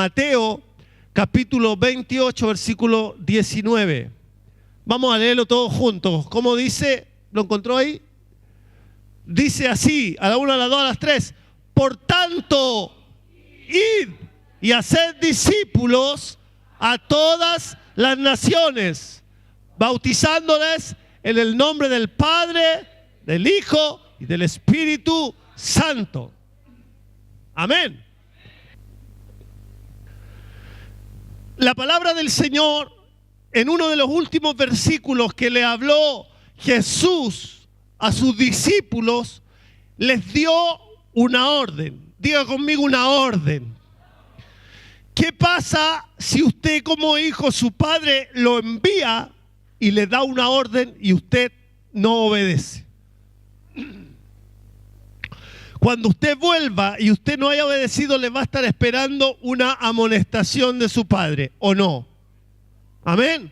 Mateo capítulo 28, versículo 19. Vamos a leerlo todos juntos. ¿Cómo dice? ¿Lo encontró ahí? Dice así, a la 1, a la 2, a las 3. Por tanto, id y haced discípulos a todas las naciones, bautizándoles en el nombre del Padre, del Hijo y del Espíritu Santo. Amén. La palabra del Señor, en uno de los últimos versículos que le habló Jesús a sus discípulos, les dio una orden. Diga conmigo, una orden. ¿Qué pasa si usted como hijo, su padre lo envía y le da una orden y usted no obedece? Cuando usted vuelva y usted no haya obedecido, le va a estar esperando una amonestación de su padre, ¿o no? Amén.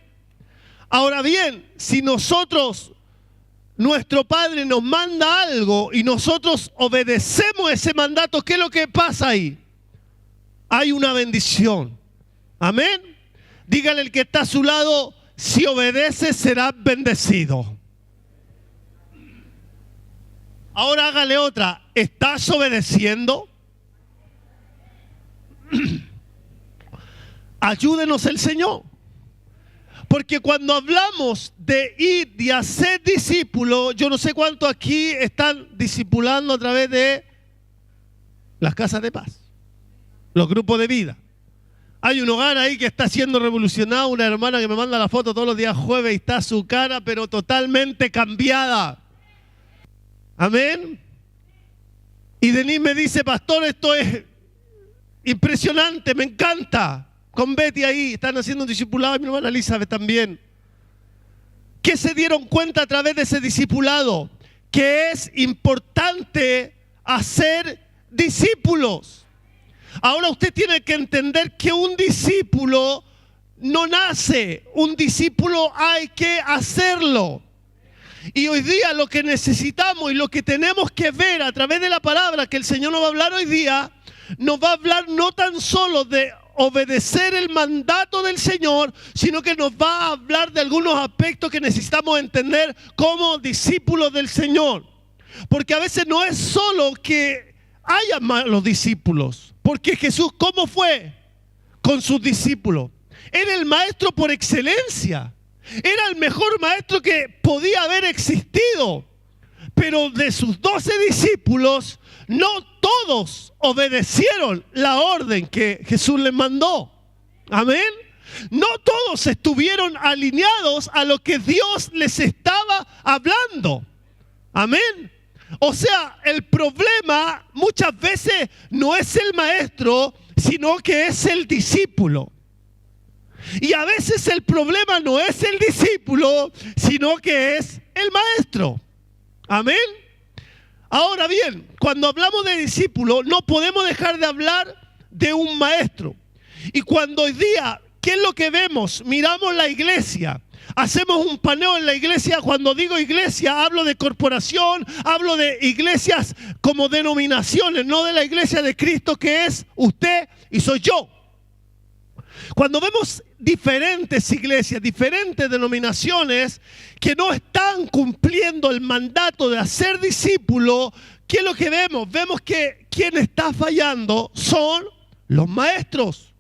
Ahora bien, si nuestro padre nos manda algo y nosotros obedecemos ese mandato, ¿qué es lo que pasa ahí? Hay una bendición. Amén. Dígale al que está a su lado, si obedeces serás bendecido. Ahora hágale otra. ¿Estás obedeciendo? Ayúdenos el Señor. Porque cuando hablamos de ir y hacer discípulos, yo no sé cuántos aquí están discipulando a través de las casas de paz, los grupos de vida. Hay un hogar ahí que está siendo revolucionado, una hermana que me manda la foto todos los días jueves y está su cara pero totalmente cambiada. Amén. Y Denise me dice, pastor, esto es impresionante, me encanta. Con Betty ahí, están haciendo un discipulado, y mi hermana Elizabeth también. ¿Qué se dieron cuenta a través de ese discipulado? Que es importante hacer discípulos. Ahora usted tiene que entender que un discípulo no nace, un discípulo hay que hacerlo. Y hoy día lo que necesitamos y lo que tenemos que ver a través de la palabra que el Señor nos va a hablar hoy día, nos va a hablar no tan solo de obedecer el mandato del Señor, sino que nos va a hablar de algunos aspectos que necesitamos entender como discípulos del Señor. Porque a veces no es solo que haya malos discípulos, porque Jesús, ¿cómo fue con sus discípulos? Era el maestro por excelencia. Era el mejor maestro que podía haber existido. Pero de sus 12 discípulos, no todos obedecieron la orden que Jesús les mandó. Amén. No todos estuvieron alineados a lo que Dios les estaba hablando. Amén. O sea, el problema muchas veces no es el maestro, sino que es el discípulo. Y a veces el problema no es el discípulo, sino que es el maestro. Amén. Ahora bien, cuando hablamos de discípulo, no podemos dejar de hablar de un maestro. Y cuando hoy día, ¿qué es lo que vemos? Miramos la iglesia. Hacemos un paneo en la iglesia. Cuando digo iglesia, hablo de corporación, hablo de iglesias como denominaciones, no de la iglesia de Cristo que es usted y soy yo. Cuando vemos diferentes iglesias, diferentes denominaciones que no están cumpliendo el mandato de hacer discípulos, ¿qué es lo que vemos? Vemos que quien está fallando son los maestros.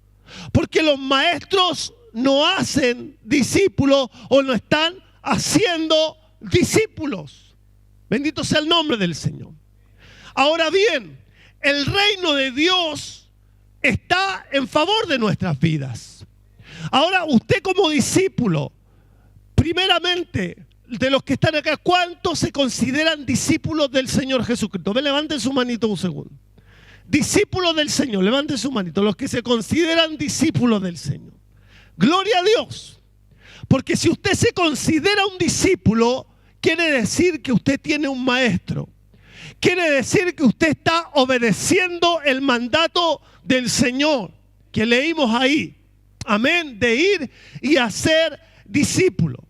Porque los maestros no hacen discípulos o no están haciendo discípulos. Bendito sea el nombre del Señor. Ahora bien, el reino de Dios está en favor de nuestras vidas. Ahora, usted como discípulo, primeramente, de los que están acá, ¿cuántos se consideran discípulos del Señor Jesucristo? Ven, levanten su manito un segundo. Discípulos del Señor, levanten su manito. Los que se consideran discípulos del Señor. Gloria a Dios. Porque si usted se considera un discípulo, quiere decir que usted tiene un maestro. Quiere decir que usted está obedeciendo el mandato del Señor que leímos ahí. Amén. De ir y hacer discípulos.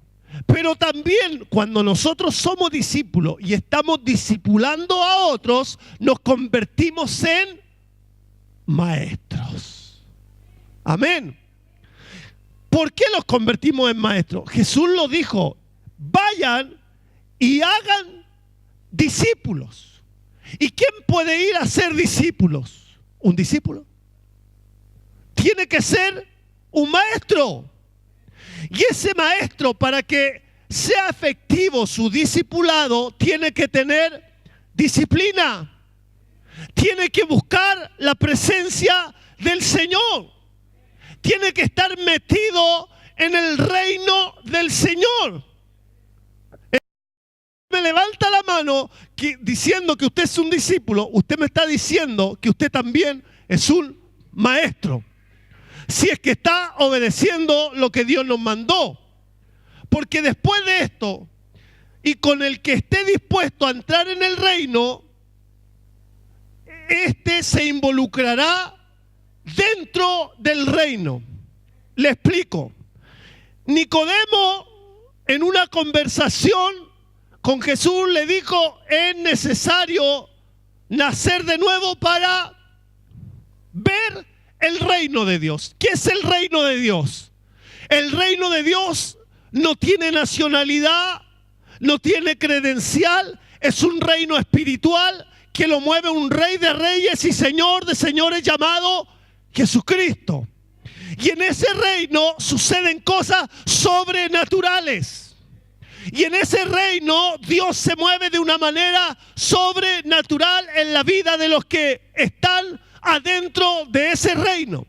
Pero también cuando nosotros somos discípulos y estamos discipulando a otros, nos convertimos en maestros. Amén. ¿Por qué los convertimos en maestros? Jesús lo dijo, vayan y hagan discípulos. ¿Y quién puede ir a ser discípulos? ¿Un discípulo? Tiene que ser un maestro. Y ese maestro, para que sea efectivo su discipulado, tiene que tener disciplina. Tiene que buscar la presencia del Señor. Tiene que estar metido en el reino del Señor. Me levanta la mano diciendo que usted es un discípulo, usted me está diciendo que usted también es un maestro. Si es que está obedeciendo lo que Dios nos mandó. Porque después de esto, y con el que esté dispuesto a entrar en el reino, este se involucrará dentro del reino. Le explico. Nicodemo, en una conversación con Jesús, le dijo, es necesario nacer de nuevo para ver el reino de Dios. ¿Qué es el reino de Dios? El reino de Dios no tiene nacionalidad, no tiene credencial, es un reino espiritual que lo mueve un rey de reyes y señor de señores llamado Jesucristo. Y en ese reino suceden cosas sobrenaturales. Y en ese reino Dios se mueve de una manera sobrenatural en la vida de los que están adentro de ese reino.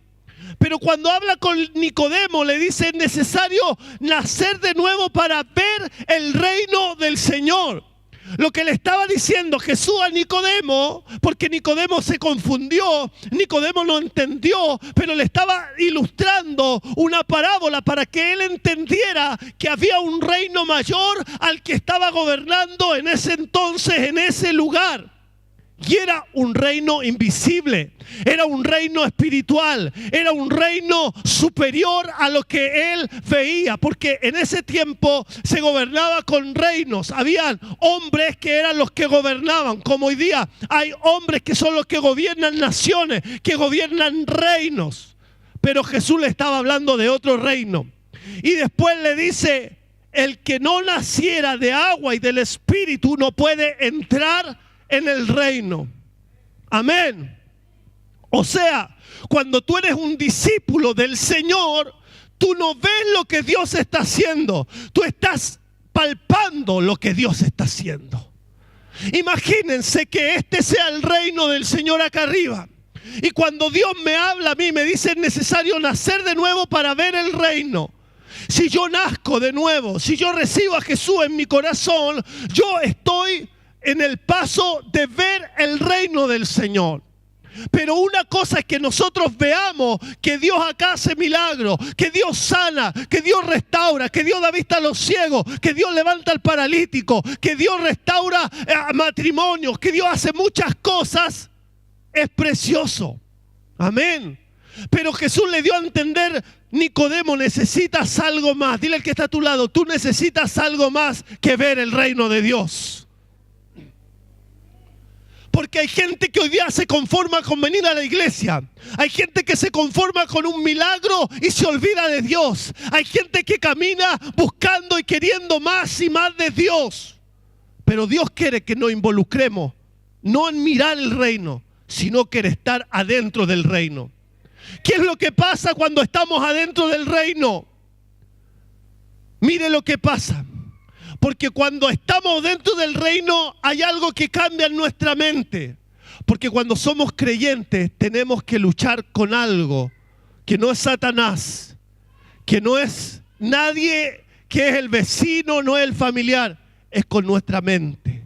Pero cuando habla con Nicodemo le dice, es necesario nacer de nuevo para ver el reino del Señor. Lo que le estaba diciendo Jesús a Nicodemo, porque Nicodemo se confundió, Nicodemo no entendió, pero le estaba ilustrando una parábola para que él entendiera que había un reino mayor al que estaba gobernando en ese entonces, en ese lugar. Y era un reino invisible, era un reino espiritual, era un reino superior a lo que él veía, porque en ese tiempo se gobernaba con reinos. Habían hombres que eran los que gobernaban, como hoy día hay hombres que son los que gobiernan naciones, que gobiernan reinos. Pero Jesús le estaba hablando de otro reino. Y después le dice, el que no naciera de agua y del Espíritu no puede entrar en el reino. Amén. O sea, cuando tú eres un discípulo del Señor, tú no ves lo que Dios está haciendo, tú estás palpando lo que Dios está haciendo. Imagínense que este sea el reino del Señor acá arriba. Y cuando Dios me habla a mí, me dice, es necesario nacer de nuevo para ver el reino. Si yo nazco de nuevo, si yo recibo a Jesús en mi corazón, yo estoy en el paso de ver el reino del Señor. Pero una cosa es que nosotros veamos que Dios acá hace milagros, que Dios sana, que Dios restaura, que Dios da vista a los ciegos, que Dios levanta al paralítico, que Dios restaura matrimonios, que Dios hace muchas cosas. Es precioso. Amén. Pero Jesús le dio a entender, Nicodemo, necesitas algo más. Dile al que está a tu lado, tú necesitas algo más que ver el reino de Dios. Porque hay gente que hoy día se conforma con venir a la iglesia. Hay gente que se conforma con un milagro y se olvida de Dios. Hay gente que camina buscando y queriendo más y más de Dios. Pero Dios quiere que nos involucremos, no en mirar el reino, sino que en estar adentro del reino. ¿Qué es lo que pasa cuando estamos adentro del reino? Mire lo que pasa. Porque cuando estamos dentro del reino hay algo que cambia en nuestra mente. Porque cuando somos creyentes tenemos que luchar con algo que no es Satanás, que no es nadie, que es el vecino, no es el familiar, es con nuestra mente.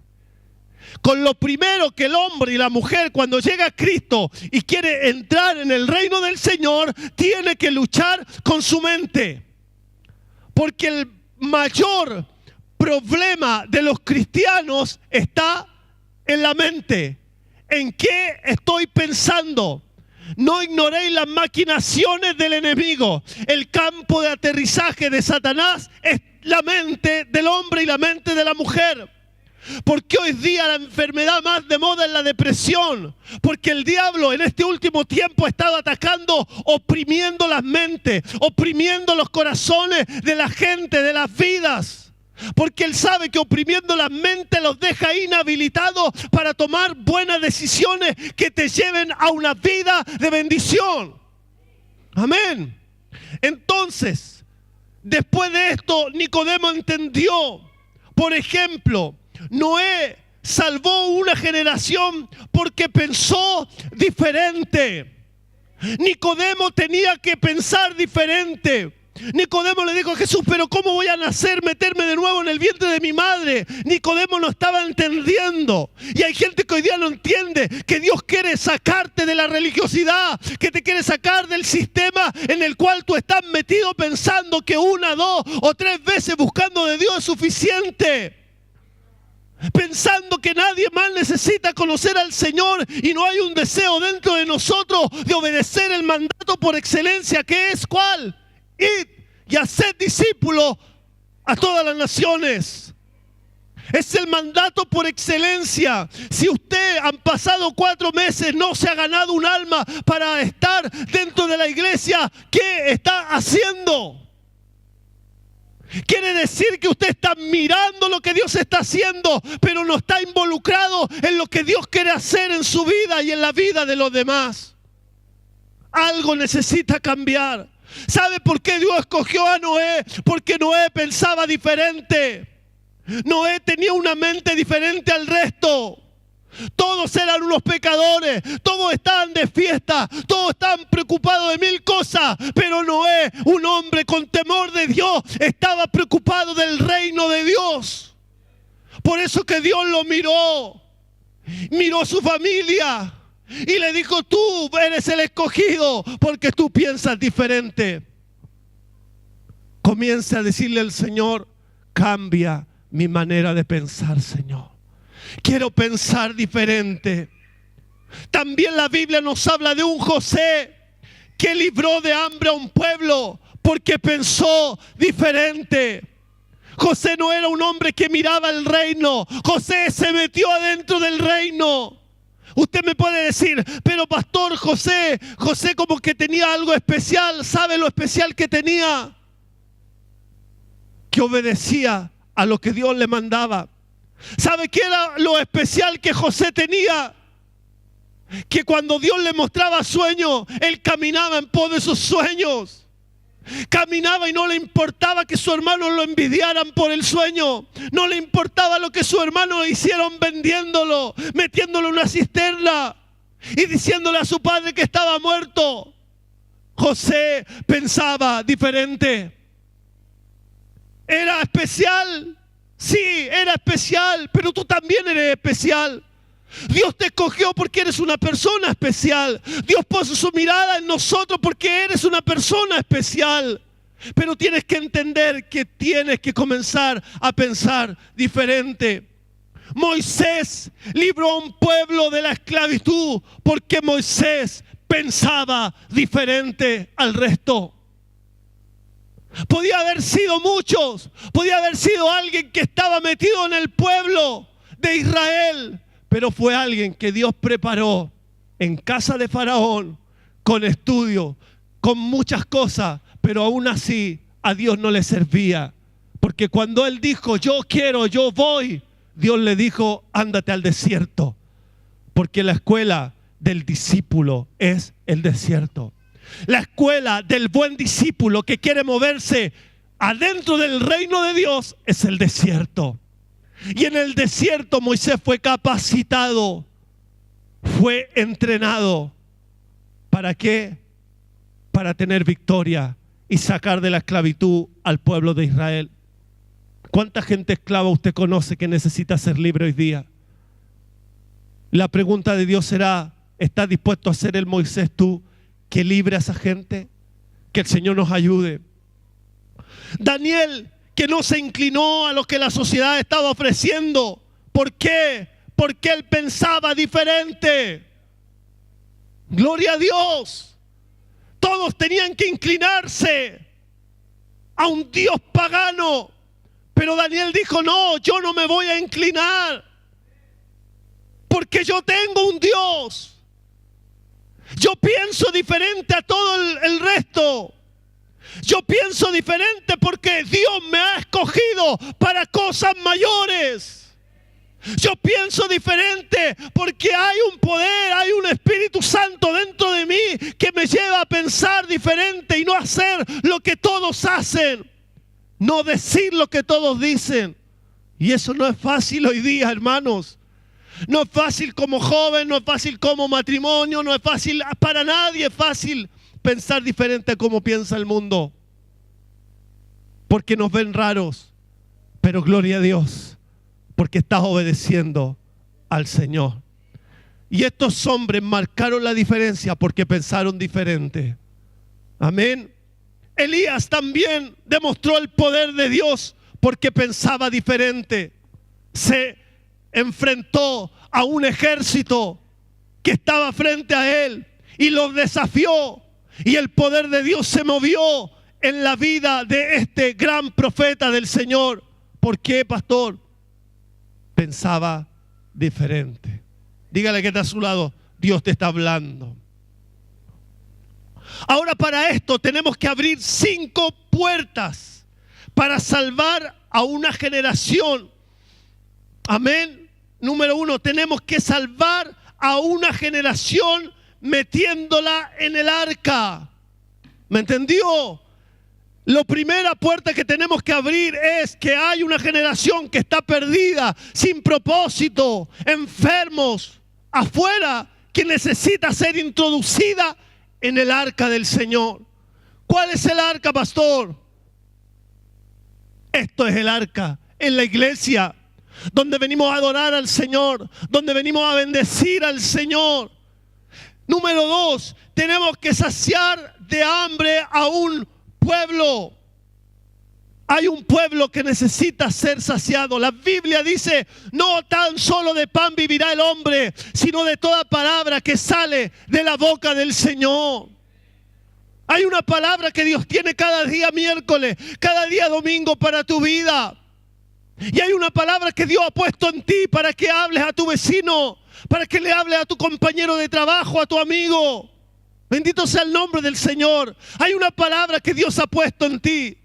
Con lo primero que el hombre y la mujer cuando llega a Cristo y quiere entrar en el reino del Señor, tiene que luchar con su mente. Porque el mayor problema de los cristianos está en la mente. ¿En qué estoy pensando? No ignoréis las maquinaciones del enemigo. El campo de aterrizaje de Satanás es la mente del hombre y la mente de la mujer. ¿Por qué hoy día la enfermedad más de moda es la depresión? Porque el diablo en este último tiempo ha estado atacando, oprimiendo las mentes, oprimiendo los corazones de la gente, de las vidas. Porque él sabe que oprimiendo las mentes los deja inhabilitados para tomar buenas decisiones que te lleven a una vida de bendición. Amén. Entonces, después de esto, Nicodemo entendió, por ejemplo, Noé salvó una generación porque pensó diferente. Nicodemo tenía que pensar diferente. Nicodemo le dijo a Jesús, pero ¿cómo voy a nacer, meterme de nuevo en el vientre de mi madre? Nicodemo no estaba entendiendo. Y hay gente que hoy día no entiende que Dios quiere sacarte de la religiosidad, que te quiere sacar del sistema en el cual tú estás metido pensando que 1, 2 o 3 veces buscando de Dios es suficiente. Pensando que nadie más necesita conocer al Señor y no hay un deseo dentro de nosotros de obedecer el mandato por excelencia, que es ¿cuál? Id y haced discípulos a todas las naciones. Es el mandato por excelencia. Si usted han pasado 4 meses, no se ha ganado un alma para estar dentro de la iglesia, ¿qué está haciendo? Quiere decir que usted está mirando lo que Dios está haciendo, pero no está involucrado en lo que Dios quiere hacer en su vida y en la vida de los demás. Algo necesita cambiar. ¿Sabe por qué Dios escogió a Noé? Porque Noé pensaba diferente. Noé tenía una mente diferente al resto. Todos eran unos pecadores, todos estaban de fiesta, todos estaban preocupados de 1000 cosas, pero Noé, un hombre con temor de Dios, estaba preocupado del reino de Dios. Por eso que Dios lo miró a su familia y le dijo, tú eres el escogido porque tú piensas diferente. Comienza a decirle al Señor, cambia mi manera de pensar, Señor. Quiero pensar diferente. También la Biblia nos habla de un José que libró de hambre a un pueblo porque pensó diferente. José no era un hombre que miraba el reino. José se metió adentro del reino. Usted me puede decir, pero pastor, José como que tenía algo especial. ¿Sabe lo especial que tenía? Que obedecía a lo que Dios le mandaba. ¿Sabe qué era lo especial que José tenía? Que cuando Dios le mostraba sueños, él caminaba en pos de sus sueños. Caminaba y no le importaba que sus hermanos lo envidiaran por el sueño. No le importaba lo que sus hermanos hicieron vendiéndolo, metiéndolo en una cisterna y diciéndole a su padre que estaba muerto. José pensaba diferente. Era especial. Sí, era especial, pero tú también eres especial. Dios te escogió porque eres una persona especial. Dios puso su mirada en nosotros porque eres una persona especial. Pero tienes que entender que tienes que comenzar a pensar diferente. Moisés libró a un pueblo de la esclavitud porque Moisés pensaba diferente al resto. Podía haber sido muchos, podía haber sido alguien que estaba metido en el pueblo de Israel, pero fue alguien que Dios preparó en casa de Faraón, con estudio, con muchas cosas, pero aún así a Dios no le servía. Porque cuando él dijo, yo quiero, yo voy, Dios le dijo, ándate al desierto, porque la escuela del discípulo es el desierto. La escuela del buen discípulo que quiere moverse adentro del reino de Dios es el desierto. Y en el desierto Moisés fue capacitado, fue entrenado. ¿Para qué? Para tener victoria y sacar de la esclavitud al pueblo de Israel. ¿Cuánta gente esclava usted conoce que necesita ser libre hoy día? La pregunta de Dios será, ¿estás dispuesto a ser el Moisés tú que libre a esa gente? Que el Señor nos ayude. Daniel, que no se inclinó a lo que la sociedad estaba ofreciendo. ¿Por qué? Porque él pensaba diferente. Gloria a Dios. Todos tenían que inclinarse a un Dios pagano, Pero Daniel dijo, no, yo no me voy a inclinar, porque yo tengo un Dios. Yo pienso diferente a todo el resto. Yo pienso diferente porque Dios me ha escogido para cosas mayores. Yo pienso diferente porque hay un poder, hay un Espíritu Santo dentro de mí que me lleva a pensar diferente y no hacer lo que todos hacen, no decir lo que todos dicen. Y eso no es fácil hoy día, hermanos. No es fácil como joven, no es fácil como matrimonio, no es fácil, para nadie es fácil pensar diferente a cómo piensa el mundo. Porque nos ven raros, pero gloria a Dios, porque estás obedeciendo al Señor. Y estos hombres marcaron la diferencia porque pensaron diferente. Amén. Elías también demostró el poder de Dios porque pensaba diferente. Se enfrentó a un ejército que estaba frente a él y los desafió. Y el poder de Dios se movió en la vida de este gran profeta del Señor. ¿Por qué, pastor? Pensaba diferente. Dígale que está a su lado, Dios te está hablando. Ahora, para esto tenemos que abrir 5 puertas para salvar a una generación. Amén. Número 1, tenemos que salvar a una generación metiéndola en el arca. ¿Me entendió? La primera puerta que tenemos que abrir es que hay una generación que está perdida, sin propósito, enfermos, afuera, que necesita ser introducida en el arca del Señor. ¿Cuál es el arca, pastor? Esto es el arca, en la iglesia, donde venimos a adorar al Señor, donde venimos a bendecir al Señor. Número 2, tenemos que saciar de hambre a un pueblo. Hay un pueblo que necesita ser saciado. La Biblia dice, no tan solo de pan vivirá el hombre, sino de toda palabra que sale de la boca del Señor. Hay una palabra que Dios tiene cada día miércoles, cada día domingo para tu vida. Y hay una palabra que Dios ha puesto en ti para que hables a tu vecino, para que le hables a tu compañero de trabajo, a tu amigo. Bendito sea el nombre del Señor. Hay una palabra que Dios ha puesto en ti.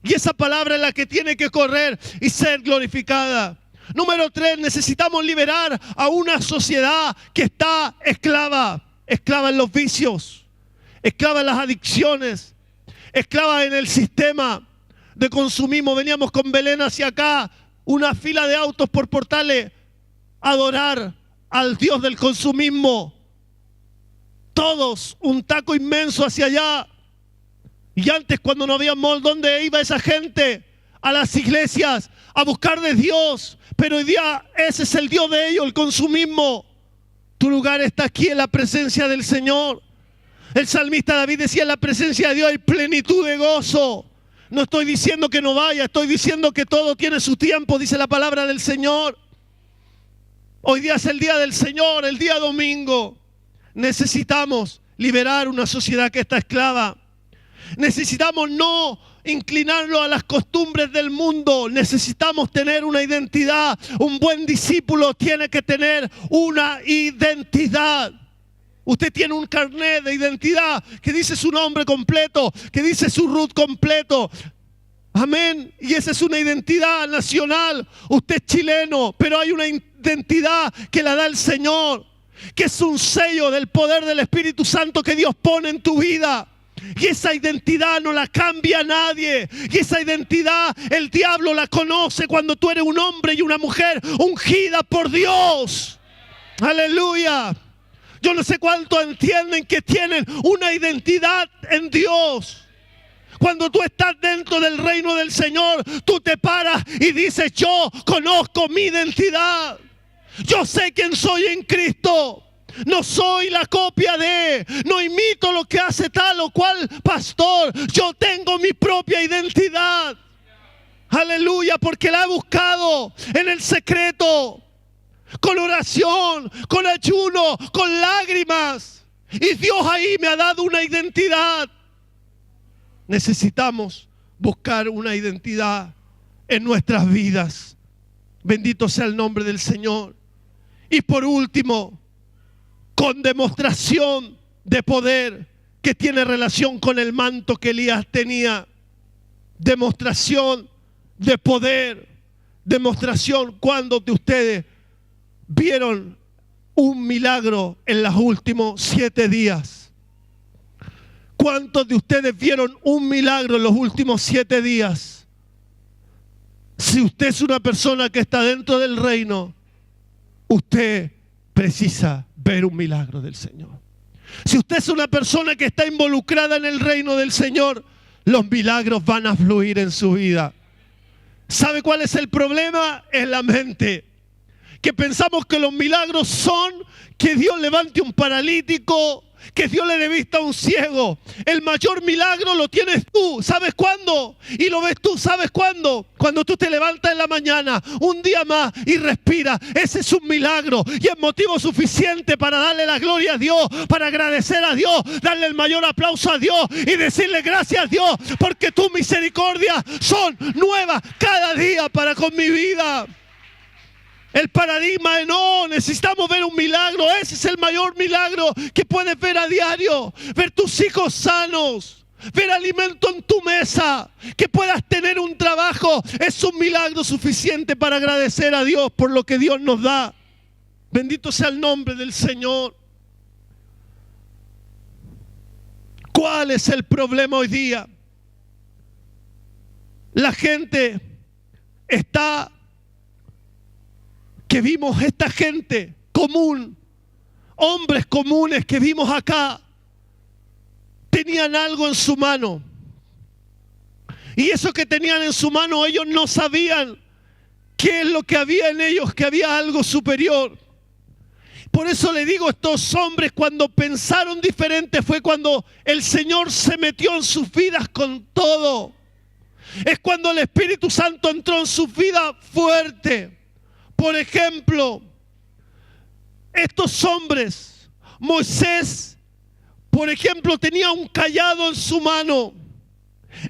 Y esa palabra es la que tiene que correr y ser glorificada. Número 3, necesitamos liberar a una sociedad que está esclava. Esclava en los vicios, esclava en las adicciones, esclava en el sistema de consumismo. Veníamos con Belén hacia acá, una fila de autos por Portales, a adorar al Dios del consumismo. Todos, un taco inmenso hacia allá. Y antes, cuando no había mall, ¿dónde iba esa gente? A las iglesias, a buscar de Dios. Pero hoy día ese es el Dios de ellos, el consumismo. Tu lugar está aquí en la presencia del Señor. El salmista David decía, en la presencia de Dios hay plenitud de gozo. No estoy diciendo que no vaya, estoy diciendo que todo tiene su tiempo, dice la palabra del Señor. Hoy día es el día del Señor, el día domingo. Necesitamos liberar una sociedad que está esclava. Necesitamos no inclinarnos a las costumbres del mundo. Necesitamos tener una identidad. Un buen discípulo tiene que tener una identidad. Usted tiene un carnet de identidad que dice su nombre completo, que dice su root completo. Amén. Y esa es una identidad nacional. Usted es chileno, pero hay una identidad que la da el Señor, que es un sello del poder del Espíritu Santo que Dios pone en tu vida. Y esa identidad no la cambia nadie. Y esa identidad el diablo la conoce cuando tú eres un hombre y una mujer ungida por Dios. Aleluya. Yo no sé cuánto entienden que tienen una identidad en Dios. Cuando tú estás dentro del reino del Señor, tú te paras y dices, yo conozco mi identidad. Yo sé quién soy en Cristo. No soy la copia de, no imito lo que hace tal o cual pastor. Yo tengo mi propia identidad. Aleluya, porque la he buscado en el secreto, con oración, con ayuno, con lágrimas. Y Dios ahí me ha dado una identidad. Necesitamos buscar una identidad en nuestras vidas. Bendito sea el nombre del Señor. Y por último, con demostración de poder que tiene relación con el manto que Elías tenía. Demostración de poder. Demostración. ¿Cuántos de ustedes vieron un milagro en los últimos 7 días? ¿Cuántos de ustedes vieron un milagro en los últimos 7 días? Si usted es una persona que está dentro del reino, usted precisa ver un milagro del Señor. Si usted es una persona que está involucrada en el reino del Señor, los milagros van a fluir en su vida. ¿Sabe cuál es el problema? Es la mente. Que pensamos que los milagros son que Dios levante un paralítico, que Dios le dé vista a un ciego. El mayor milagro lo tienes tú. ¿Sabes cuándo? Y lo ves tú. ¿Sabes cuándo? Cuando tú te levantas en la mañana, un día más, y respiras. Ese es un milagro. Y es motivo suficiente para darle la gloria a Dios, para agradecer a Dios, darle el mayor aplauso a Dios y decirle gracias a Dios, porque tus misericordias son nuevas cada día para con mi vida. El paradigma de no, necesitamos ver un milagro. Ese es el mayor milagro que puedes ver a diario. Ver tus hijos sanos, ver alimento en tu mesa, que puedas tener un trabajo. Es un milagro suficiente para agradecer a Dios por lo que Dios nos da. Bendito sea el nombre del Señor. ¿Cuál es el problema hoy día? La gente está... que vimos esta gente común, hombres comunes que vimos acá, tenían algo en su mano. Y eso que tenían en su mano, ellos no sabían qué es lo que había en ellos, que había algo superior. Por eso le digo, estos hombres cuando pensaron diferente fue cuando el Señor se metió en sus vidas con todo. Es cuando el Espíritu Santo entró en sus vidas fuerte. Por ejemplo, estos hombres, Moisés, por ejemplo, tenía un cayado en su mano.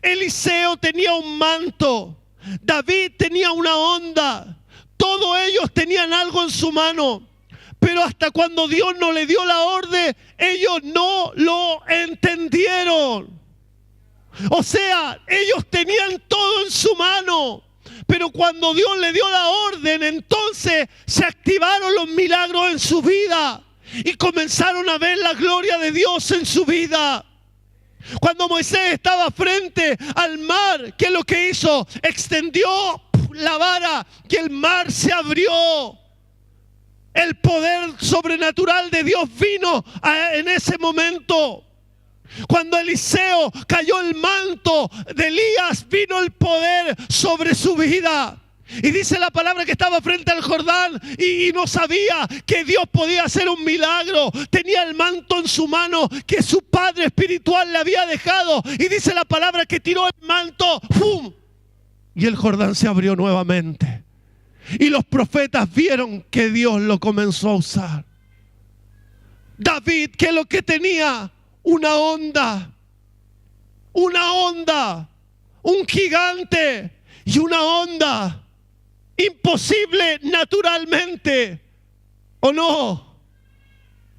Eliseo tenía un manto. David tenía una onda. Todos ellos tenían algo en su mano. Pero hasta cuando Dios no le dio la orden, ellos no lo entendieron. O sea, ellos tenían todo en su mano. Pero cuando Dios le dio la orden, entonces se activaron los milagros en su vida y comenzaron a ver la gloria de Dios en su vida. Cuando Moisés estaba frente al mar, ¿qué es lo que hizo? Extendió la vara y el mar se abrió. El poder sobrenatural de Dios vino en ese momento. Cuando Eliseo cayó el manto de Elías, vino el poder sobre su vida. Y dice la palabra que estaba frente al Jordán y no sabía que Dios podía hacer un milagro. Tenía el manto en su mano que su padre espiritual le había dejado. Y dice la palabra que tiró el manto, ¡pum! Y el Jordán se abrió nuevamente. Y los profetas vieron que Dios lo comenzó a usar. David, ¿qué es lo que tenía? Una onda, un gigante y una onda, imposible naturalmente, ¿o no?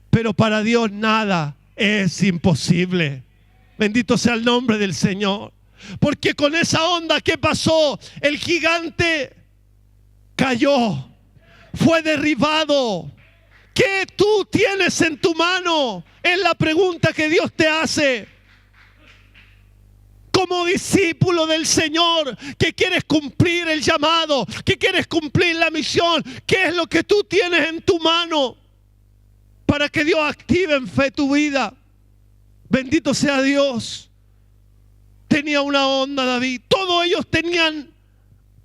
Pero para Dios nada es imposible. Bendito sea el nombre del Señor. Porque con esa onda, ¿qué pasó? El gigante cayó, fue derribado. ¿Qué tú tienes en tu mano? Es la pregunta que Dios te hace. Como discípulo del Señor, que quieres cumplir el llamado, que quieres cumplir la misión, ¿qué es lo que tú tienes en tu mano para que Dios active en fe tu vida? Bendito sea Dios. Tenía una onda David. Todos ellos tenían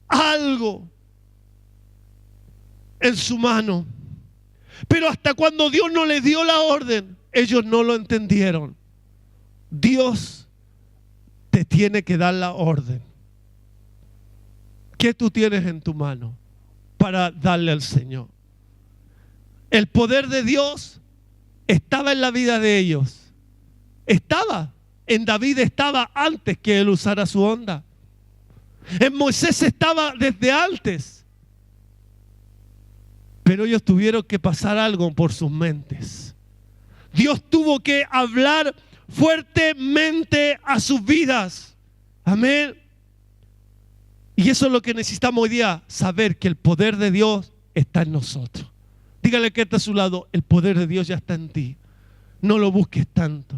algo en su mano. Pero hasta cuando Dios no les dio la orden, ellos no lo entendieron. Dios te tiene que dar la orden. ¿Qué tú tienes en tu mano para darle al Señor? El poder de Dios estaba en la vida de ellos. Estaba. En David estaba antes que él usara su onda. En Moisés estaba desde antes. Pero ellos tuvieron que pasar algo por sus mentes. Dios tuvo que hablar fuertemente a sus vidas. Amén. Y eso es lo que necesitamos hoy día, saber que el poder de Dios está en nosotros. Dígale que está a su lado, el poder de Dios ya está en ti. No lo busques tanto.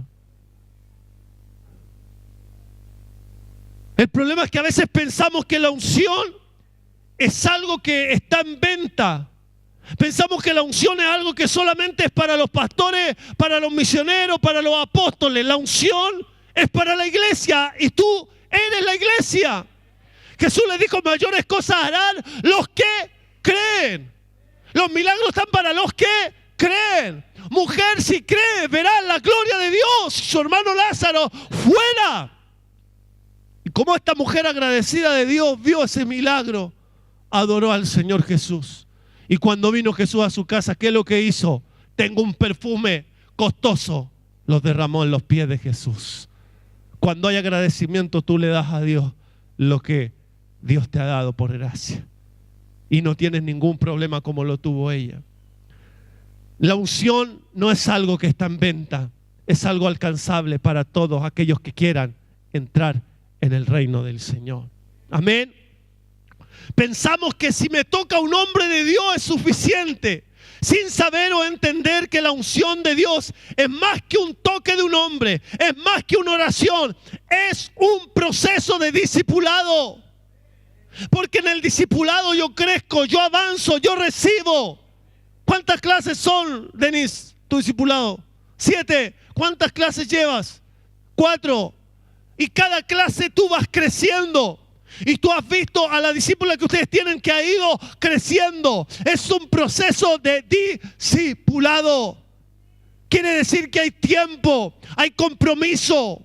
El problema es que a veces pensamos que la unción es algo que está en venta. Pensamos que la unción es algo que solamente es para los pastores, para los misioneros, para los apóstoles. La unción es para la iglesia y tú eres la iglesia. Jesús le dijo, mayores cosas harán los que creen. Los milagros están para los que creen. Mujer, si crees, verás la gloria de Dios. Su hermano Lázaro, fuera. Y como esta mujer agradecida de Dios vio ese milagro, adoró al Señor Jesús. Y cuando vino Jesús a su casa, ¿qué es lo que hizo? Tengo un perfume costoso. Lo derramó en los pies de Jesús. Cuando hay agradecimiento, tú le das a Dios lo que Dios te ha dado por gracia. Y no tienes ningún problema como lo tuvo ella. La unción no es algo que está en venta. Es algo alcanzable para todos aquellos que quieran entrar en el reino del Señor. Amén. Pensamos que si me toca un hombre de Dios es suficiente, sin saber o entender que la unción de Dios es más que un toque de un hombre, es más que una oración, es un proceso de discipulado. Porque en el discipulado yo crezco, yo avanzo, yo recibo. ¿Cuántas clases son, Denis, tu discipulado? 7. ¿Cuántas clases llevas? 4. Y cada clase tú vas creciendo. Y tú has visto a la discípula que ustedes tienen que ha ido creciendo. Es un proceso de discipulado. Quiere decir que hay tiempo, hay compromiso,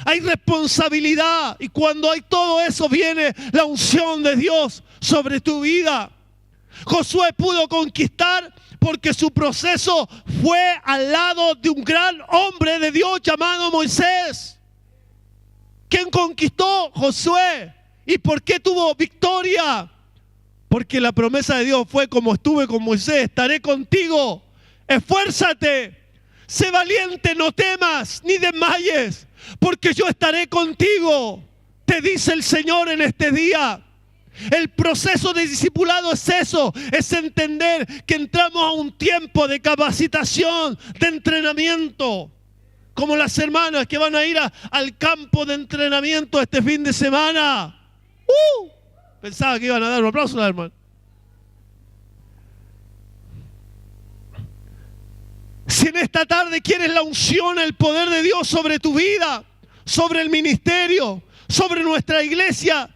hay responsabilidad. Y cuando hay todo eso viene la unción de Dios sobre tu vida. Josué pudo conquistar porque su proceso fue al lado de un gran hombre de Dios llamado Moisés. ¿Quién conquistó? Josué. ¿Y por qué tuvo victoria? Porque la promesa de Dios fue: como estuve con Moisés, estaré contigo. Esfuérzate, sé valiente, no temas ni desmayes, porque yo estaré contigo, te dice el Señor en este día. El proceso de discipulado es eso, es entender que entramos a un tiempo de capacitación, de entrenamiento. Como las hermanas que van a ir al campo de entrenamiento este fin de semana. Pensaba que iban a dar un aplauso a la hermana. Si en esta tarde quieres la unción, el poder de Dios sobre tu vida, sobre el ministerio, sobre nuestra iglesia,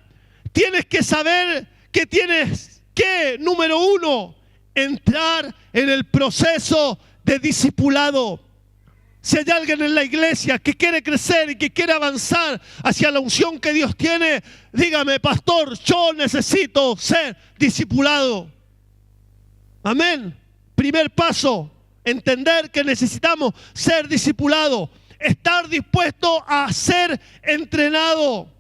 tienes que saber que tienes que, número 1, entrar en el proceso de discipulado. Si hay alguien en la iglesia que quiere crecer y que quiere avanzar hacia la unción que Dios tiene, dígame: pastor, yo necesito ser discipulado. Amén. Primer paso, entender que necesitamos ser discipulados, estar dispuesto a ser entrenado.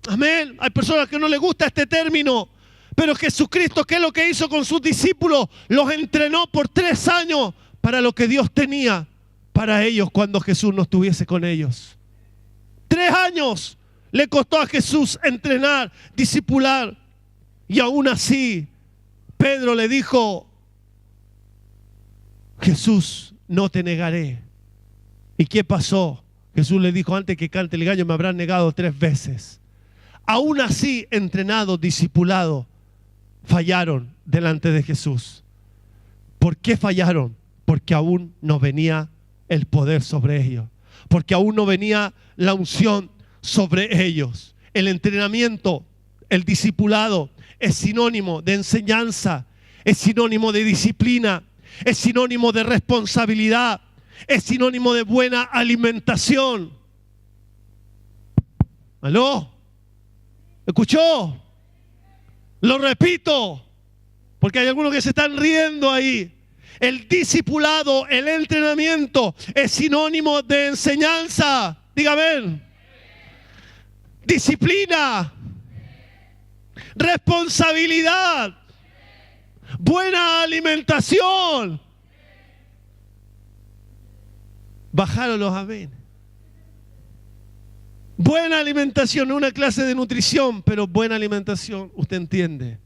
Amén. Hay personas que no les gusta este término, pero Jesucristo, ¿qué es lo que hizo con sus discípulos? Los entrenó por 3 años para lo que Dios tenía para ellos cuando Jesús no estuviese con ellos. 3 años le costó a Jesús entrenar, discipular. Y aún así, Pedro le dijo: Jesús, no te negaré. ¿Y qué pasó? Jesús le dijo: antes que cante el gallo me habrán negado 3 veces. Aún así, entrenados, discipulados, fallaron delante de Jesús. ¿Por qué fallaron? Porque aún no venía el poder sobre ellos, porque aún no venía la unción sobre ellos. El entrenamiento, el discipulado es sinónimo de enseñanza, es sinónimo de disciplina, es sinónimo de responsabilidad, es sinónimo de buena alimentación. ¿Aló? ¿Escuchó? Lo repito, porque hay algunos que se están riendo ahí. El discipulado, el entrenamiento es sinónimo de enseñanza. Dígame. Disciplina. responsabilidad, buena alimentación. Bajaron los amén. Buena alimentación, no una clase de nutrición, pero buena alimentación, usted entiende.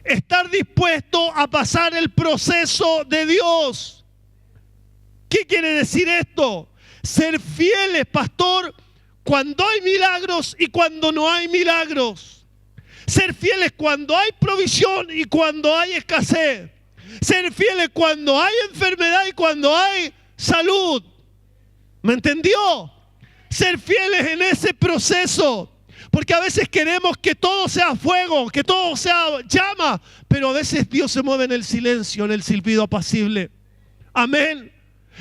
Estar dispuesto a pasar el proceso de Dios. ¿Qué quiere decir esto? Ser fieles, pastor, cuando hay milagros y cuando no hay milagros. Ser fieles cuando hay provisión y cuando hay escasez. Ser fieles cuando hay enfermedad y cuando hay salud. ¿Me entendió? Ser fieles en ese proceso. Porque a veces queremos que todo sea fuego, que todo sea llama, pero a veces Dios se mueve en el silencio, en el silbido apacible. Amén.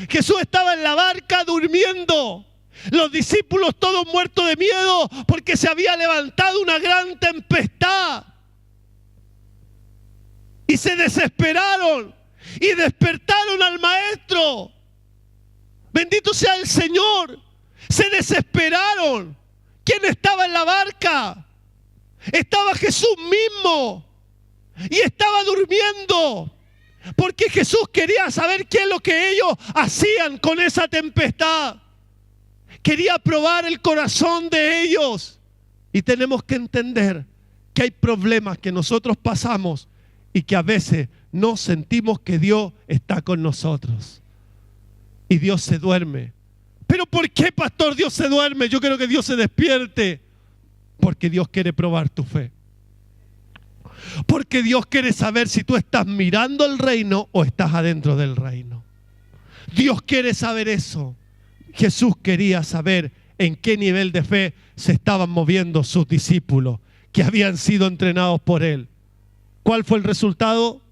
Jesús estaba en la barca durmiendo. Los discípulos todos muertos de miedo porque se había levantado una gran tempestad. Y se desesperaron y despertaron al maestro. Bendito sea el Señor. Se desesperaron. ¿Quién estaba en la barca? Estaba Jesús mismo. Y estaba durmiendo. Porque Jesús quería saber qué es lo que ellos hacían con esa tempestad. Quería probar el corazón de ellos. Y tenemos que entender que hay problemas que nosotros pasamos y que a veces no sentimos que Dios está con nosotros. Y Dios se duerme. ¿Pero por qué, pastor, Dios se duerme? Yo quiero que Dios se despierte. Porque Dios quiere probar tu fe. Porque Dios quiere saber si tú estás mirando el reino o estás adentro del reino. Dios quiere saber eso. Jesús quería saber en qué nivel de fe se estaban moviendo sus discípulos que habían sido entrenados por Él. ¿Cuál fue el resultado?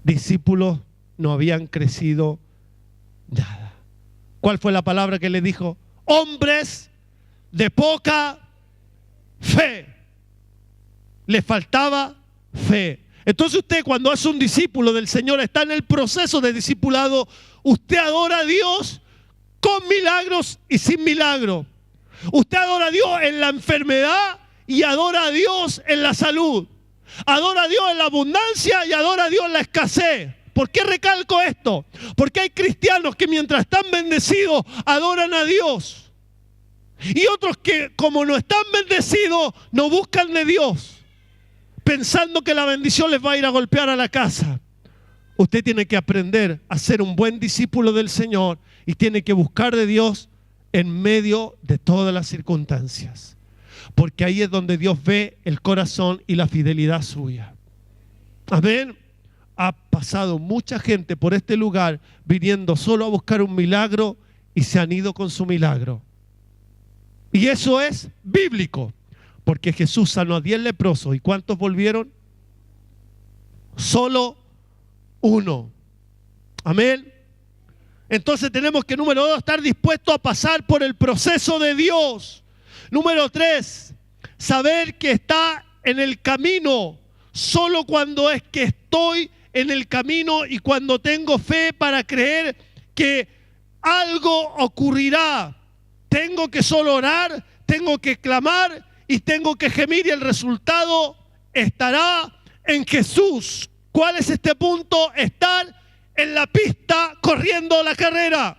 Discípulos no habían crecido nada. ¿Cuál fue la palabra que le dijo? Hombres de poca fe. Le faltaba fe. Entonces usted, cuando es un discípulo del Señor, está en el proceso de discipulado, usted adora a Dios con milagros y sin milagros. Usted adora a Dios en la enfermedad y adora a Dios en la salud. Adora a Dios en la abundancia y adora a Dios en la escasez. ¿Por qué recalco esto? Porque hay cristianos que mientras están bendecidos adoran a Dios. Y otros que como no están bendecidos no buscan de Dios, pensando que la bendición les va a ir a golpear a la casa. Usted tiene que aprender a ser un buen discípulo del Señor y tiene que buscar de Dios en medio de todas las circunstancias. Porque ahí es donde Dios ve el corazón y la fidelidad suya. Amén. Ha pasado mucha gente por este lugar viniendo solo a buscar un milagro y se han ido con su milagro. Y eso es bíblico. Porque Jesús sanó a 10 leprosos. ¿Y cuántos volvieron? Solo uno. Amén. Entonces tenemos que, número 2, estar dispuestos a pasar por el proceso de Dios. Número 3, saber que está en el camino. Solo cuando es que estoy en el camino y cuando tengo fe para creer que algo ocurrirá. Tengo que solo orar, tengo que clamar y tengo que gemir y el resultado estará en Jesús. ¿Cuál es este punto? Estar en la pista corriendo la carrera.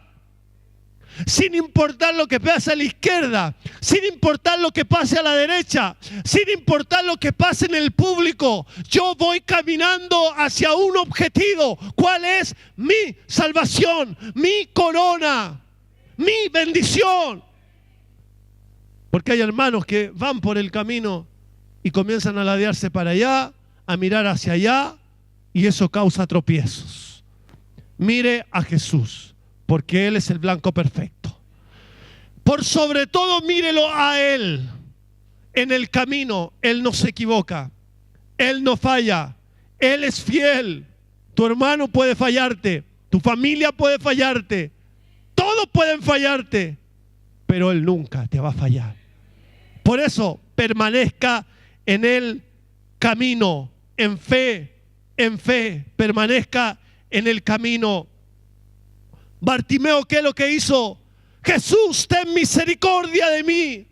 Sin importar lo que pase a la izquierda, sin importar lo que pase a la derecha, sin importar lo que pase en el público, yo voy caminando hacia un objetivo. ¿Cuál es? Mi salvación, mi corona, mi bendición. Porque hay hermanos que van por el camino y comienzan a ladearse para allá, a mirar hacia allá, y eso causa tropiezos. Mire a Jesús, porque Él es el blanco perfecto. Por sobre todo, mírelo a Él. En el camino, Él no se equivoca. Él no falla. Él es fiel. Tu hermano puede fallarte. Tu familia puede fallarte. Todos pueden fallarte. Pero Él nunca te va a fallar. Por eso, permanezca en el camino, en fe, permanezca en el camino. Bartimeo, ¿qué es lo que hizo? Jesús, ten misericordia de mí.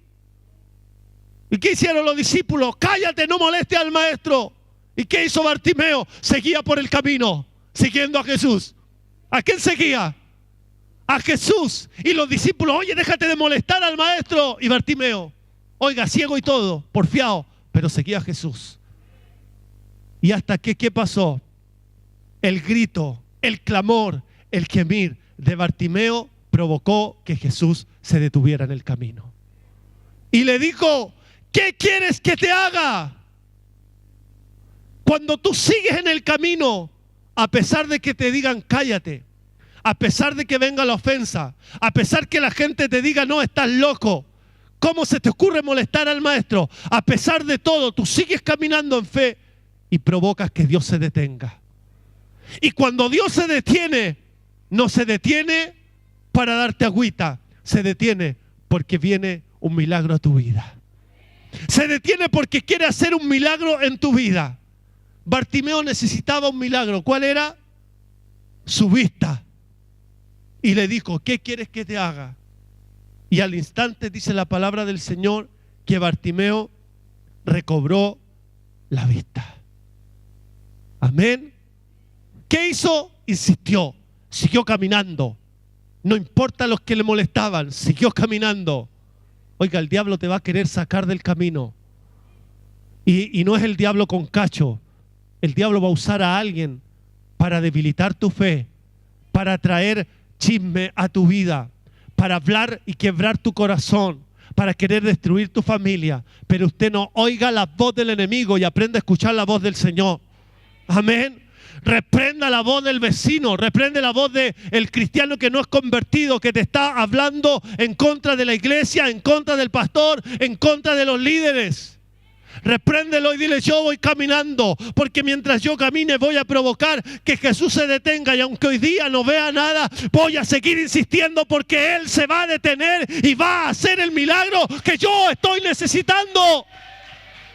¿Y qué hicieron los discípulos? Cállate, no moleste al maestro. ¿Y qué hizo Bartimeo? Seguía por el camino, siguiendo a Jesús. ¿A quién seguía? A Jesús. Y los discípulos, oye, déjate de molestar al maestro. Y Bartimeo, oiga, ciego y todo, porfiado, pero seguía a Jesús. Y hasta que, ¿qué pasó? El grito, el clamor, el gemir de Bartimeo provocó que Jesús se detuviera en el camino. Y le dijo, ¿qué quieres que te haga? Cuando tú sigues en el camino, a pesar de que te digan cállate, a pesar de que venga la ofensa, a pesar que la gente te diga no, estás loco, ¿cómo se te ocurre molestar al maestro? A pesar de todo, tú sigues caminando en fe y provocas que Dios se detenga. Y cuando Dios se detiene, no se detiene para darte agüita, se detiene porque viene un milagro a tu vida. Se detiene porque quiere hacer un milagro en tu vida. Bartimeo necesitaba un milagro. ¿Cuál era? Su vista. Y le dijo, ¿qué quieres que te haga? Y al instante dice la palabra del Señor que Bartimeo recobró la vista. Amén. ¿Qué hizo? Insistió, siguió caminando. No importa los que le molestaban, siguió caminando. Oiga, el diablo te va a querer sacar del camino. Y no es el diablo con cacho. El diablo va a usar a alguien para debilitar tu fe, para traer chisme a tu vida, para hablar y quebrar tu corazón, para querer destruir tu familia. Pero usted no oiga la voz del enemigo y aprenda a escuchar la voz del Señor. Amén. Reprenda la voz del vecino, reprende la voz del cristiano que no es convertido, que te está hablando en contra de la iglesia, en contra del pastor, en contra de los líderes. Repréndelo y dile, yo voy caminando, porque mientras yo camine voy a provocar que Jesús se detenga, y aunque hoy día no vea nada, voy a seguir insistiendo porque Él se va a detener y va a hacer el milagro que yo estoy necesitando.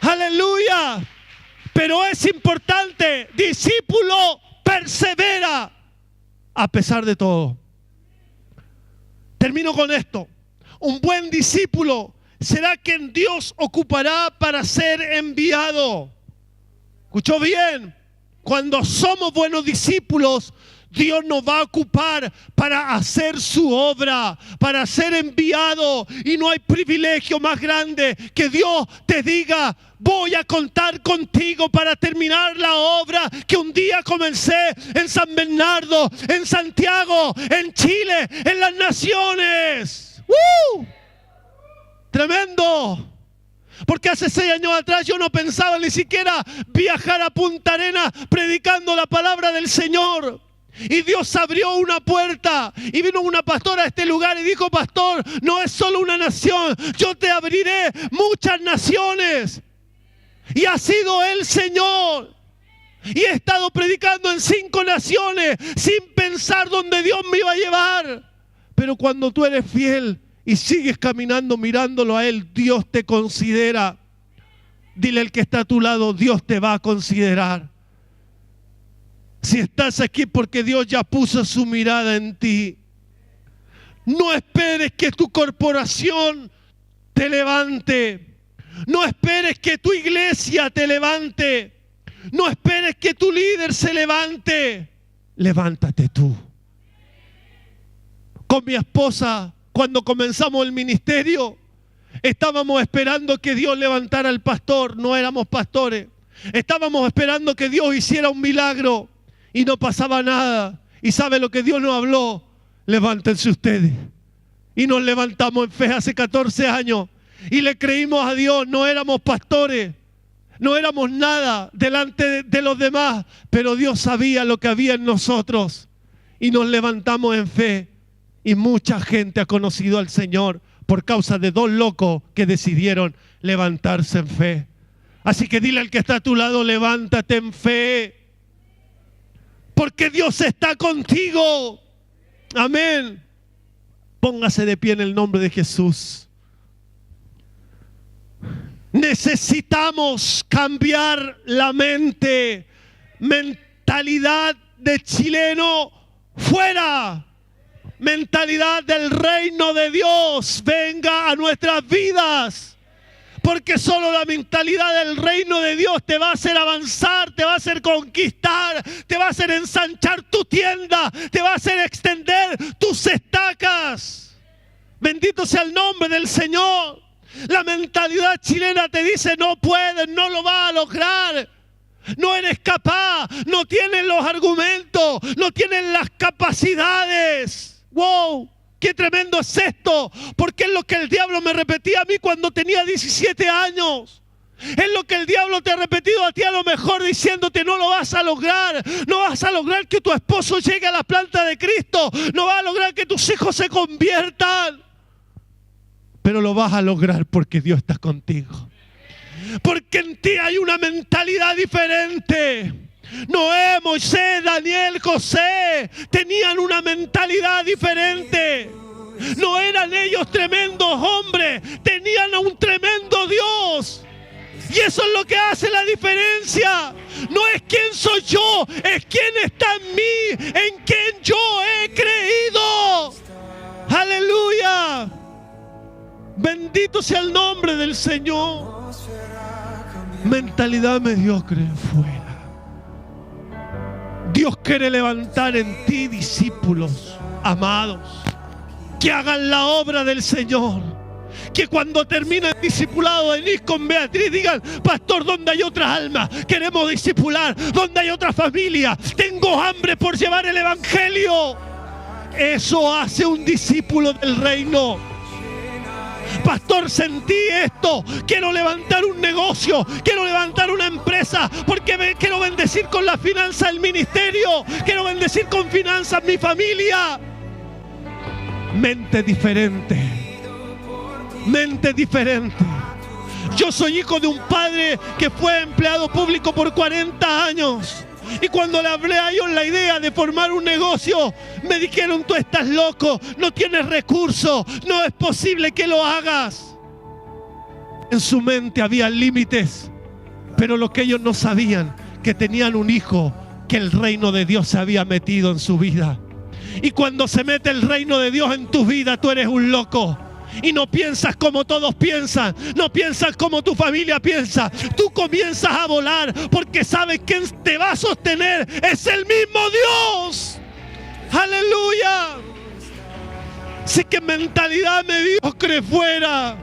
Aleluya. Pero es importante, discípulo persevera a pesar de todo. Termino con esto. Un buen discípulo será quien Dios ocupará para ser enviado. ¿Escuchó bien? Cuando somos buenos discípulos, Dios nos va a ocupar para hacer su obra, para ser enviado. Y no hay privilegio más grande que Dios te diga, voy a contar contigo para terminar la obra que un día comencé en San Bernardo, en Santiago, en Chile, en las naciones. ¡Woo! Tremendo. Porque hace 6 años atrás yo no pensaba ni siquiera viajar a Punta Arenas predicando la palabra del Señor. Y Dios abrió una puerta y vino una pastora a este lugar y dijo, pastor, no es solo una nación, yo te abriré muchas naciones. Y ha sido el Señor. Y he estado predicando en 5 naciones sin pensar dónde Dios me iba a llevar. Pero cuando tú eres fiel y sigues caminando mirándolo a Él, Dios te considera. Dile al que está a tu lado, Dios te va a considerar. Si estás aquí porque Dios ya puso su mirada en ti. No esperes que tu corporación te levante. No esperes que tu iglesia te levante. No esperes que tu líder se levante. Levántate tú. Con mi esposa, cuando comenzamos el ministerio, estábamos esperando que Dios levantara al pastor. No éramos pastores. Estábamos esperando que Dios hiciera un milagro. Y no pasaba nada. ¿Y sabe lo que Dios nos habló? Levántense ustedes. Y nos levantamos en fe hace 14 años. Y le creímos a Dios. No éramos pastores. No éramos nada delante de los demás. Pero Dios sabía lo que había en nosotros. Y nos levantamos en fe. Y mucha gente ha conocido al Señor por causa de 2 locos que decidieron levantarse en fe. Así que dile al que está a tu lado, levántate en fe. Porque Dios está contigo. Amén. Póngase de pie en el nombre de Jesús. Necesitamos cambiar la mente. Mentalidad de chileno fuera. Mentalidad del reino de Dios venga a nuestras vidas. Porque solo la mentalidad del reino de Dios te va a hacer avanzar, te va a hacer conquistar, te va a hacer ensanchar tu tienda, te va a hacer extender tus estacas. Bendito sea el nombre del Señor. La mentalidad chilena te dice: no puedes, no lo vas a lograr. No eres capaz, no tienes los argumentos, no tienes las capacidades. ¡Wow! ¡Qué tremendo es esto! Porque es lo que el diablo me repetía a mí cuando tenía 17 años. Es lo que el diablo te ha repetido a ti a lo mejor, diciéndote: no lo vas a lograr. No vas a lograr que tu esposo llegue a la planta de Cristo. No vas a lograr que tus hijos se conviertan. Pero lo vas a lograr porque Dios está contigo. Porque en ti hay una mentalidad diferente. Noé, Moisés, Daniel, José tenían una mentalidad diferente. No eran ellos tremendos hombres, tenían a un tremendo Dios. Y eso es lo que hace la diferencia. No es quién soy yo, es quién está en mí, en quien yo he creído. Aleluya. Bendito sea el nombre del Señor. Mentalidad mediocre fuera. Dios quiere levantar en ti discípulos amados que hagan la obra del Señor. Que cuando termine el discipulado de Nis con Beatriz digan: pastor, ¿dónde hay otras almas? Queremos discipular. ¿Dónde hay otra familia? Tengo hambre por llevar el evangelio. Eso hace un discípulo del reino. Pastor, sentí esto, quiero levantar un negocio, quiero levantar una empresa, porque quiero bendecir con la finanza el ministerio, quiero bendecir con finanzas mi familia. Mente diferente, mente diferente. Yo soy hijo de un padre que fue empleado público por 40 años. Y cuando le hablé a ellos la idea de formar un negocio, me dijeron: tú estás loco, no tienes recursos, no es posible que lo hagas. En su mente había límites, pero lo que ellos no sabían, que tenían un hijo, que el reino de Dios se había metido en su vida. Y cuando se mete el reino de Dios en tu vida, tú eres un loco. Y no piensas como todos piensan, no piensas como tu familia piensa. Tú comienzas a volar porque sabes que quien te va a sostener es el mismo Dios. Aleluya. Así que mentalidad mediocre fuera.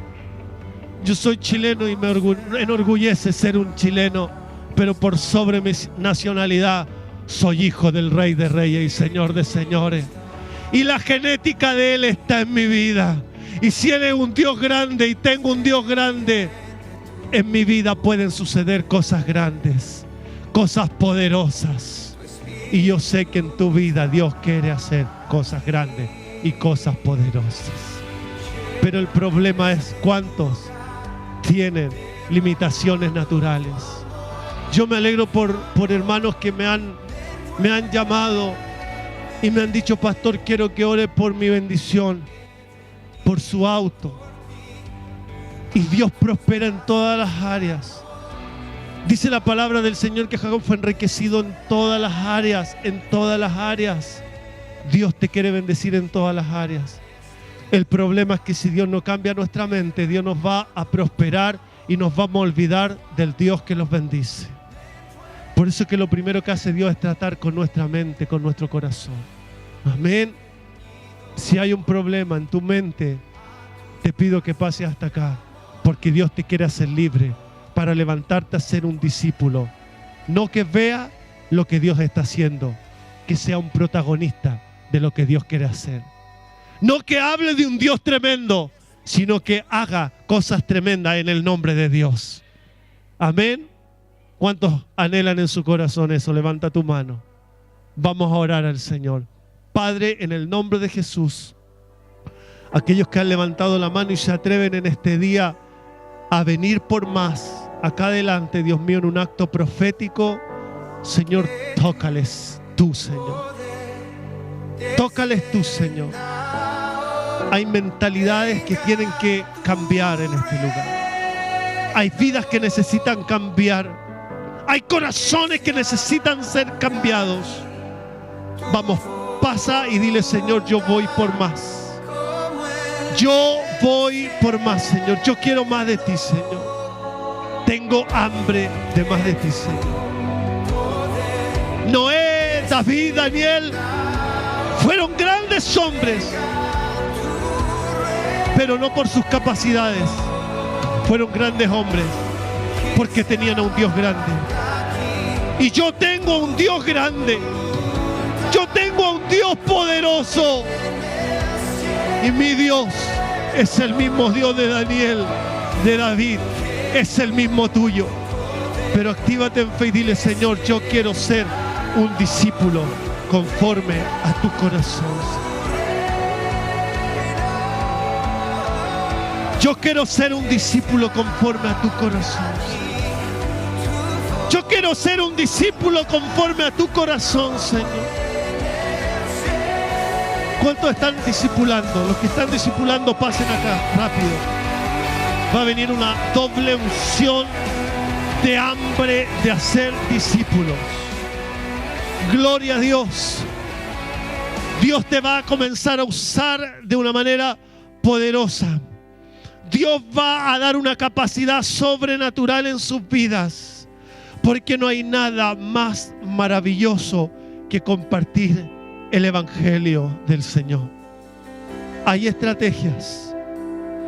Yo soy chileno y me enorgullece ser un chileno, pero por sobre mi nacionalidad soy hijo del Rey de Reyes y Señor de Señores. Y la genética de Él está en mi vida. Y si Él es un Dios grande y tengo un Dios grande, en mi vida pueden suceder cosas grandes, cosas poderosas. Y yo sé que en tu vida Dios quiere hacer cosas grandes y cosas poderosas. Pero el problema es cuántos tienen limitaciones naturales. Yo me alegro por hermanos que me han llamado y me han dicho: pastor, quiero que ore por mi bendición, por su auto. Y Dios prospera en todas las áreas. Dice la palabra del Señor que Jacob fue enriquecido en todas las áreas, en todas las áreas. Dios te quiere bendecir en todas las áreas. El problema es que si Dios no cambia nuestra mente, Dios nos va a prosperar y nos vamos a olvidar del Dios que nos bendice. Por eso es que lo primero que hace Dios es tratar con nuestra mente, con nuestro corazón. Amén. Si hay un problema en tu mente, te pido que pases hasta acá, porque Dios te quiere hacer libre para levantarte a ser un discípulo. No que vea lo que Dios está haciendo, que sea un protagonista de lo que Dios quiere hacer. No que hable de un Dios tremendo, sino que haga cosas tremendas en el nombre de Dios. Amén. ¿Cuántos anhelan en su corazón eso? Levanta tu mano. Vamos a orar al Señor. Padre, en el nombre de Jesús, aquellos que han levantado la mano y se atreven en este día a venir por más, acá adelante, Dios mío, en un acto profético, Señor, tócales tú, Señor. Tócales tú, Señor. Hay mentalidades que tienen que cambiar en este lugar. Hay vidas que necesitan cambiar. Hay corazones que necesitan ser cambiados. Vamos, pasa y dile: Señor, yo voy por más. Yo voy por más, Señor. Yo quiero más de ti, Señor. Tengo hambre de más de ti, Señor. Noé, David, Daniel fueron grandes hombres, pero no por sus capacidades. Fueron grandes hombres porque tenían a un Dios grande. Y yo tengo un Dios grande. Yo tengo a un Dios poderoso. Y mi Dios es el mismo Dios de Daniel, de David. Es el mismo tuyo. Pero actívate en fe y dile: Señor, yo quiero ser un discípulo conforme a tu corazón. Yo quiero ser un discípulo conforme a tu corazón. Yo quiero ser un discípulo conforme a tu corazón, Señor. ¿Cuántos están discipulando? Los que están discipulando, pasen acá, rápido. Va a venir una doble unción de hambre de hacer discípulos. Gloria a Dios. Dios te va a comenzar a usar de una manera poderosa. Dios va a dar una capacidad sobrenatural en sus vidas, porque no hay nada más maravilloso que compartir el evangelio del Señor. Hay estrategias,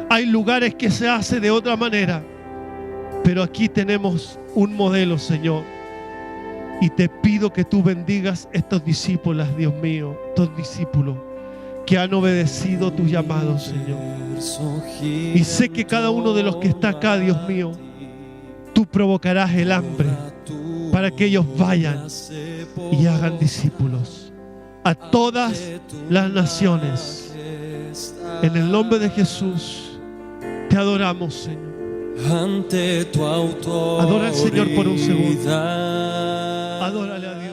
hay lugares que se hace de otra manera, pero aquí tenemos un modelo, Señor. Y te pido que tú bendigas estos discípulos, Dios mío, estos discípulos que han obedecido tu llamado, Señor. Y sé que cada uno de los que está acá, Dios mío, tú provocarás el hambre para que ellos vayan y hagan discípulos a todas las naciones. En el nombre de Jesús te adoramos, Señor. Ante tu autoridad. Adora al Señor por un segundo. Adórale a Dios.